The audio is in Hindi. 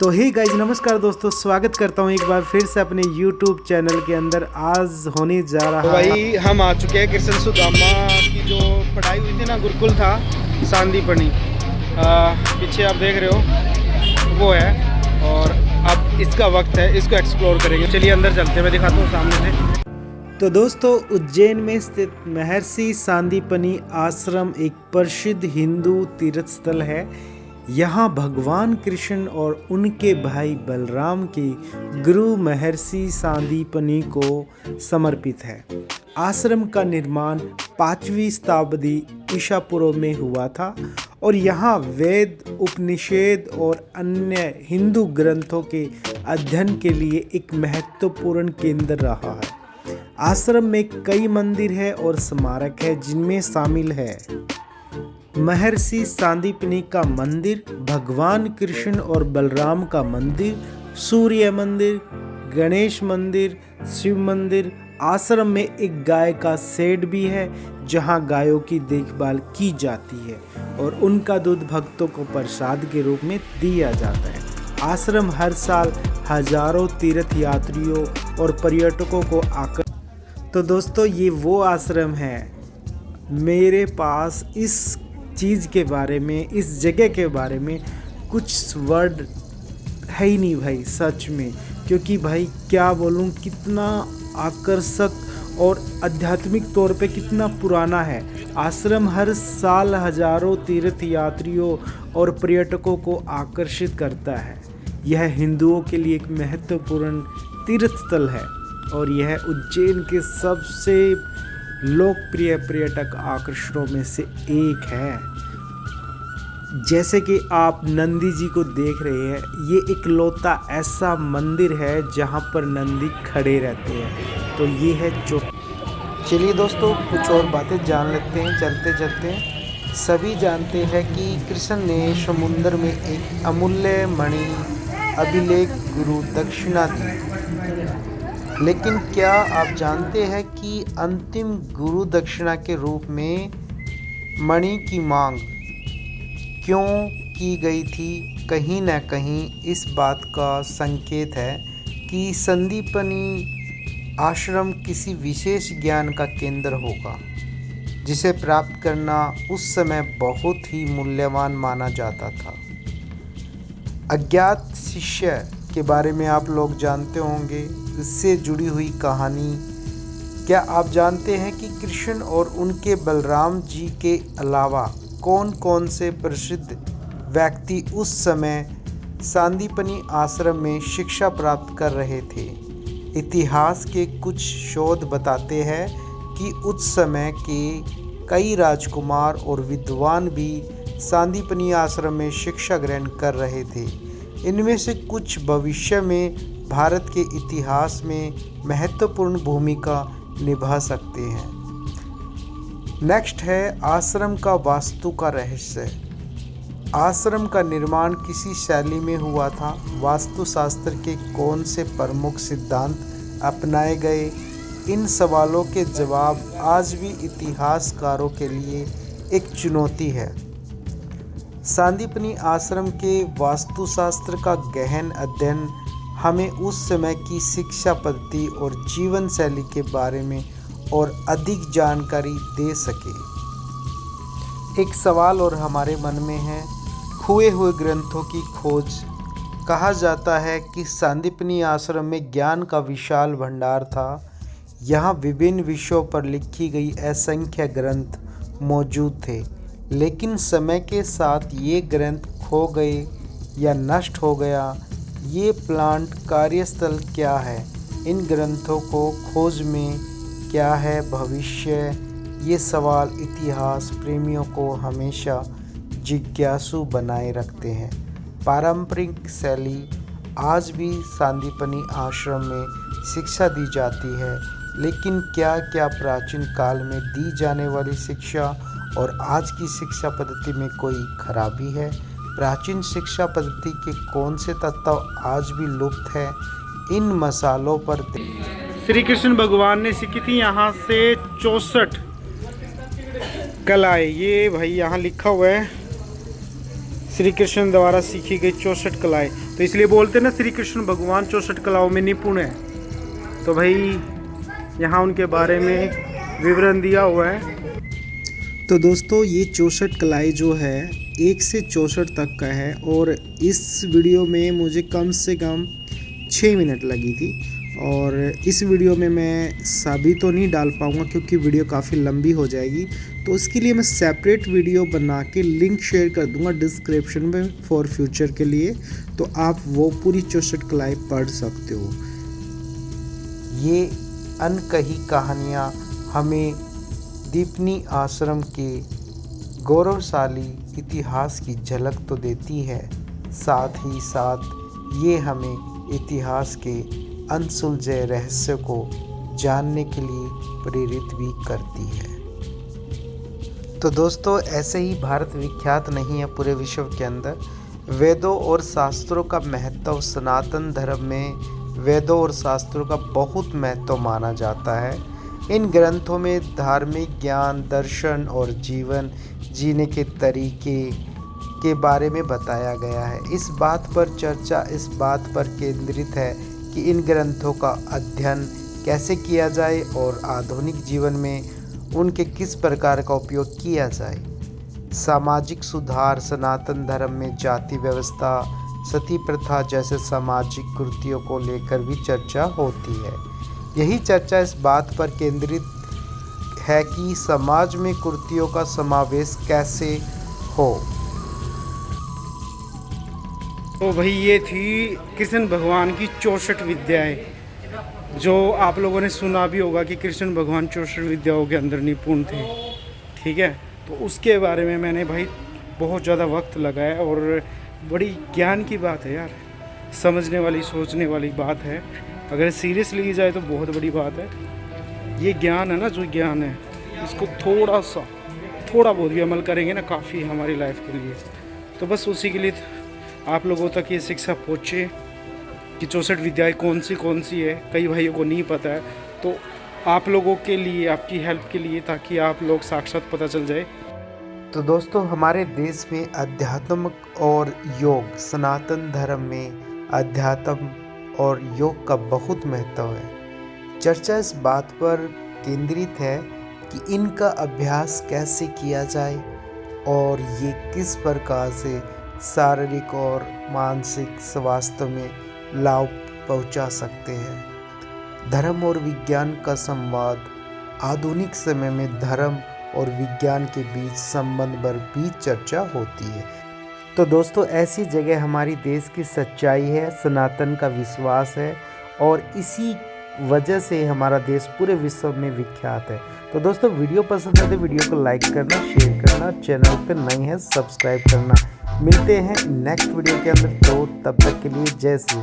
तो हे गाइज नमस्कार दोस्तों, स्वागत करता हूँ एक बार फिर से अपने YouTube चैनल के अंदर। आज होने जा रहा तो भाई हम आ चुके हैं कृष्ण सुदामा की जो पढ़ाई हुई थी ना, गुरुकुल था सांदीपनी, पीछे आप देख रहे हो वो है। और अब इसका वक्त है, इसको एक्सप्लोर करेंगे। चलिए अंदर चलते हैं, मैं दिखाता हूँ सामने से। तो दोस्तों, उज्जैन में स्थित महर्षि सांदीपनी आश्रम एक प्रसिद्ध हिंदू तीर्थ स्थल है। यहाँ भगवान कृष्ण और उनके भाई बलराम के गुरु महर्षि सांदीपनी को समर्पित है। आश्रम का निर्माण 5वीं शताब्दी ईसा पूर्व में हुआ था और यहाँ वेद, उपनिषद और अन्य हिंदू ग्रंथों के अध्ययन के लिए एक महत्वपूर्ण केंद्र रहा है। आश्रम में कई मंदिर है और स्मारक है, जिनमें शामिल है महर्षि सांदीपनी का मंदिर, भगवान कृष्ण और बलराम का मंदिर, सूर्य मंदिर, गणेश मंदिर, शिव मंदिर। आश्रम में एक गाय का शेड भी है, जहां गायों की देखभाल की जाती है और उनका दूध भक्तों को प्रसाद के रूप में दिया जाता है। आश्रम हर साल हजारों तीर्थ यात्रियों और पर्यटकों को तो दोस्तों, ये वो आश्रम है। मेरे पास इस चीज़ के बारे में, इस जगह के बारे में कुछ वर्ड है ही नहीं भाई, सच में। क्योंकि भाई क्या बोलूँ, कितना आकर्षक और आध्यात्मिक तौर पे कितना पुराना है। आश्रम हर साल हजारों तीर्थ यात्रियों और पर्यटकों को आकर्षित करता है। यह हिंदुओं के लिए एक महत्वपूर्ण तीर्थ स्थल है और यह उज्जैन के सबसे लोकप्रिय पर्यटक आकर्षणों में से एक है। जैसे कि आप नंदी जी को देख रहे हैं, ये इकलौता ऐसा मंदिर है जहां पर नंदी खड़े रहते हैं। तो ये है चलिए दोस्तों, कुछ और बातें जान लेते हैं चलते चलते। सभी जानते हैं कि कृष्ण ने समुद्र में एक अमूल्य मणि अभिलेख गुरु दक्षिणा दी, लेकिन क्या आप जानते हैं कि अंतिम गुरु दक्षिणा के रूप में मणि की मांग क्यों की गई थी? कहीं न कहीं इस बात का संकेत है कि संदीपनी आश्रम किसी विशेष ज्ञान का केंद्र होगा, जिसे प्राप्त करना उस समय बहुत ही मूल्यवान माना जाता था। अज्ञात शिष्य के बारे में आप लोग जानते होंगे, इससे जुड़ी हुई कहानी। क्या आप जानते हैं कि कृष्ण और उनके बलराम जी के अलावा कौन कौन से प्रसिद्ध व्यक्ति उस समय सांदीपनी आश्रम में शिक्षा प्राप्त कर रहे थे? इतिहास के कुछ शोध बताते हैं कि उस समय के कई राजकुमार और विद्वान भी सांदीपनी आश्रम में शिक्षा ग्रहण कर रहे थे। इनमें से कुछ भविष्य में भारत के इतिहास में महत्वपूर्ण भूमिका निभा सकते हैं। नेक्स्ट है आश्रम का वास्तु का रहस्य। आश्रम का निर्माण किसी शैली में हुआ था? वास्तुशास्त्र के कौन से प्रमुख सिद्धांत अपनाए गए? इन सवालों के जवाब आज भी इतिहासकारों के लिए एक चुनौती है। सांदीपनी आश्रम के वास्तुशास्त्र का गहन अध्ययन हमें उस समय की शिक्षा पद्धति और जीवन शैली के बारे में और अधिक जानकारी दे सके। एक सवाल और हमारे मन में है, खोए हुए ग्रंथों की खोज। कहा जाता है कि सांदीपनी आश्रम में ज्ञान का विशाल भंडार था। यहाँ विभिन्न विषयों पर लिखी गई असंख्य ग्रंथ मौजूद थे, लेकिन समय के साथ ये ग्रंथ खो गए या नष्ट हो गया। ये प्लांट कार्यस्थल क्या है? इन ग्रंथों को खोज में क्या है भविष्य? ये सवाल इतिहास प्रेमियों को हमेशा जिज्ञासु बनाए रखते हैं। पारंपरिक शैली आज भी सांदीपनी आश्रम में शिक्षा दी जाती है, लेकिन क्या प्राचीन काल में दी जाने वाली शिक्षा और आज की शिक्षा पद्धति में कोई खराबी है? प्राचीन शिक्षा पद्धति के कौन से तत्व आज भी लुप्त है? इन मसालों पर श्री कृष्ण भगवान ने सीखी थी यहाँ से 64 कलाएँ। ये भाई यहाँ लिखा हुआ है, श्री कृष्ण द्वारा सीखी गई 64 कलाएँ। तो इसलिए बोलते हैं ना श्री कृष्ण भगवान 64 कलाओं में निपुण है। तो भाई यहाँ उनके बारे में विवरण दिया हुआ है। तो दोस्तों ये 64 कलाई जो है 1 से 64 तक का है और इस वीडियो में मुझे कम से कम 6 मिनट लगी थी। और इस वीडियो में मैं सभी तो नहीं डाल पाऊँगा क्योंकि वीडियो काफ़ी लंबी हो जाएगी, तो उसके लिए मैं सेपरेट वीडियो बना के लिंक शेयर कर दूंगा डिस्क्रिप्शन में फॉर फ्यूचर के लिए, तो आप वो पूरी 64 कलाई पढ़ सकते हो। ये अनकही कहानियाँ हमें दीपनी आश्रम के गौरवशाली इतिहास की झलक तो देती है, साथ ही साथ ये हमें इतिहास के अनसुलझे रहस्य को जानने के लिए प्रेरित भी करती है। तो दोस्तों ऐसे ही भारत विख्यात नहीं है पूरे विश्व के अंदर। वेदों और शास्त्रों का महत्व, सनातन धर्म में वेदों और शास्त्रों का बहुत महत्व माना जाता है। इन ग्रंथों में धार्मिक ज्ञान, दर्शन और जीवन जीने के तरीके के बारे में बताया गया है। इस बात पर चर्चा इस बात पर केंद्रित है कि इन ग्रंथों का अध्ययन कैसे किया जाए और आधुनिक जीवन में उनके किस प्रकार का उपयोग किया जाए। सामाजिक सुधार, सनातन धर्म में जाति व्यवस्था, सती प्रथा जैसे सामाजिक कुरीतियों को लेकर भी चर्चा होती है। यही चर्चा इस बात पर केंद्रित है कि समाज में कुरीतियों का समावेश कैसे हो। तो भाई ये थी कृष्ण भगवान की 64 विद्याएं, जो आप लोगों ने सुना भी होगा कि कृष्ण भगवान 64 विद्याओं के अंदर निपुण थे। ठीक है, तो उसके बारे में मैंने भाई बहुत ज़्यादा वक्त लगाया और बड़ी ज्ञान की बात है यार, समझने वाली सोचने वाली बात है। अगर सीरियस ली जाए तो बहुत बड़ी बात है। ये ज्ञान है ना, जो ज्ञान है इसको थोड़ा बहुत भी अमल करेंगे ना, काफ़ी हमारी लाइफ के लिए। तो बस उसी के लिए आप लोगों तक ये शिक्षा पहुँचे कि 64 विद्याएँ कौन सी है। कई भाइयों को नहीं पता है, तो आप लोगों के लिए, आपकी हेल्प के लिए, ताकि आप लोग साक्षात पता चल जाए। तो दोस्तों हमारे देश में अध्यात्म और योग, सनातन धर्म में अध्यात्म और योग का बहुत महत्व है। चर्चा इस बात पर केंद्रित है कि इनका अभ्यास कैसे किया जाए और ये किस प्रकार से शारीरिक और मानसिक स्वास्थ्य में लाभ पहुंचा सकते हैं। धर्म और विज्ञान का संवाद, आधुनिक समय में धर्म और विज्ञान के बीच संबंध पर भी चर्चा होती है। तो दोस्तों ऐसी जगह हमारी देश की सच्चाई है, सनातन का विश्वास है और इसी वजह से हमारा देश पूरे विश्व में विख्यात है। तो दोस्तों वीडियो पसंद है तो वीडियो को लाइक करना, शेयर करना, चैनल पर नए हैं सब्सक्राइब करना। मिलते हैं नेक्स्ट वीडियो के अंदर, तो तब तक के लिए जय श्री।